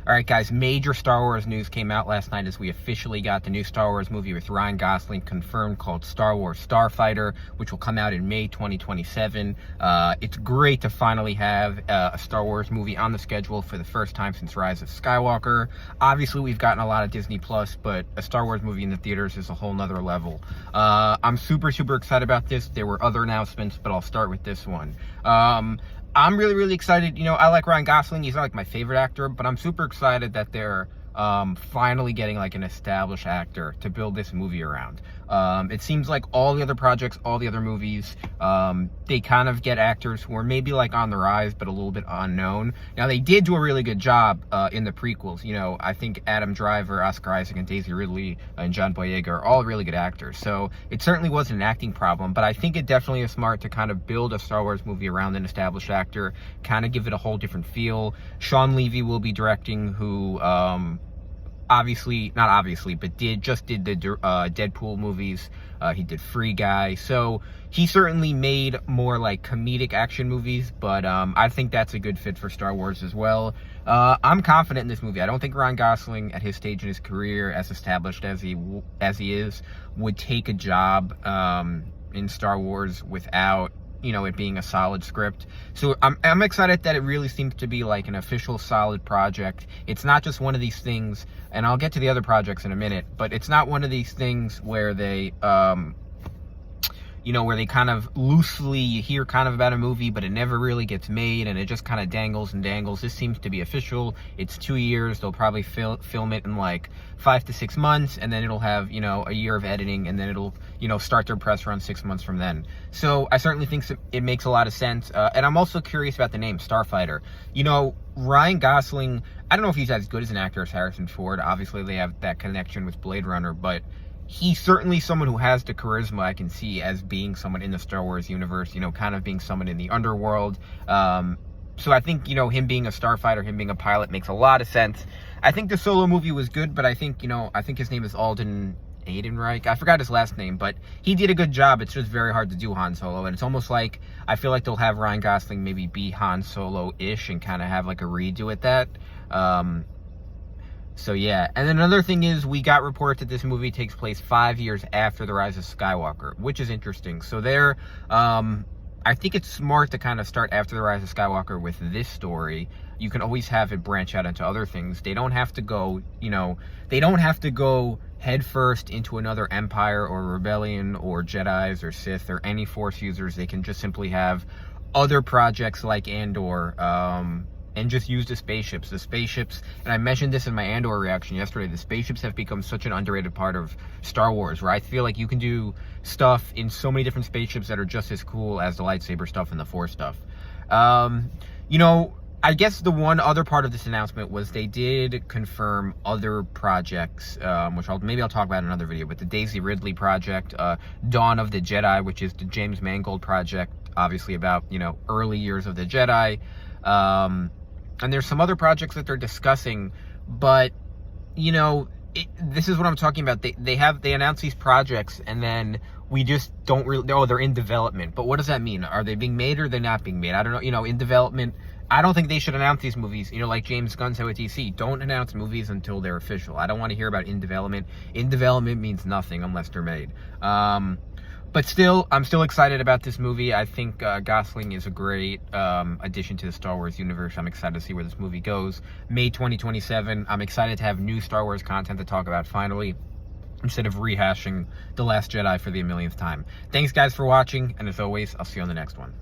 All right, guys, major Star Wars news came out last night as we officially got the new Star Wars movie with Ryan Gosling confirmed called Star Wars StarFighter, which will come out in May 2027. It's great to finally have a Star Wars movie on the schedule for the first time since Rise of Skywalker. Obviously, we've gotten a lot of Disney Plus, but a Star Wars movie in the theaters is a whole nother level. I'm super excited about this. There were other announcements, but I'll start with this one. I'm really excited. You know, I like Ryan Gosling. He's not like my favorite actor, but I'm super excited that they're finally getting like an established actor to build this movie around. It seems like all the other projects, all the other movies, they kind of get actors who are maybe like on the rise, but a little bit unknown. Now, they did do a really good job in the prequels. You know, I think Adam Driver, Oscar Isaac, and Daisy Ridley, and John Boyega are all really good actors. So it certainly wasn't an acting problem, but I think it definitely is smart to kind of build a Star Wars movie around an established actor, kind of give it a whole different feel. Sean Levy will be directing, who not obviously, but just did the Deadpool movies. He did Free Guy, so he certainly made more like comedic action movies, but I think that's a good fit for Star Wars as well. I'm confident in this movie. I don't think Ryan Gosling, at his stage in his career, as established as he is, would take a job in Star Wars without, you know, it being a solid script. So I'm excited that it really seems to be like an official solid project. It's not just one of these things, and I'll get to the other projects in a minute, but it's not one of these things where they you know, where they kind of loosely, you hear kind of about a movie, but it never really gets made, and it just kind of dangles and dangles. This seems to be official. It's 2 years. They'll probably film it in like 5 to 6 months, and then it'll have, you know, a year of editing, and then it'll, you know, start their press run 6 months from then. So I certainly think it makes a lot of sense. And I'm also curious about the name StarFighter. You know, Ryan Gosling, I don't know if he's as good as an actor as Harrison Ford. Obviously, they have that connection with Blade Runner, but he's certainly someone who has the charisma I can see as being someone in the Star Wars universe, you know, kind of being someone in the underworld. So I think, you know, him being a starfighter, him being a pilot makes a lot of sense. I think the Solo movie was good, but I think, you know, I think his name is Alden Ehrenreich. I forgot his last name, but he did a good job. It's just very hard to do Han Solo, and it's almost like, I feel like they'll have Ryan Gosling maybe be Han Solo-ish and kind of have like a redo at that. So yeah, and then another thing is, we got reports that this movie takes place 5 years after the Rise of Skywalker, which is interesting. So there, I think it's smart to kind of start after the Rise of Skywalker with this story. You can always have it branch out into other things. They don't have to go, you know, they don't have to go headfirst into another Empire or Rebellion or Jedis or Sith or any Force users. They can just simply have other projects like Andor, and just use the spaceships. The spaceships, and I mentioned this in my Andor reaction yesterday, the spaceships have become such an underrated part of Star Wars, where I feel like you can do stuff in so many different spaceships that are just as cool as the lightsaber stuff and the Force stuff. You know, I guess the one other part of this announcement was they did confirm other projects, which maybe I'll talk about in another video, but the Daisy Ridley project, Dawn of the Jedi, which is the James Mangold project, obviously about, you know, early years of the Jedi. And there's some other projects that they're discussing, but, you know, this is what I'm talking about. They announce these projects, and then we just don't really, oh, they're in development. But what does that mean? Are they being made or are they not being made? I don't know. You know, in development, I don't think they should announce these movies, you know, like James Gunn said with DC. Don't announce movies until they're official. I don't want to hear about in development. In development means nothing unless they're made. But still, I'm still excited about this movie. I think Gosling is a great addition to the Star Wars universe. I'm excited to see where this movie goes. May 2027, I'm excited to have new Star Wars content to talk about finally, instead of rehashing The Last Jedi for the millionth time. Thanks, guys, for watching, and as always, I'll see you on the next one.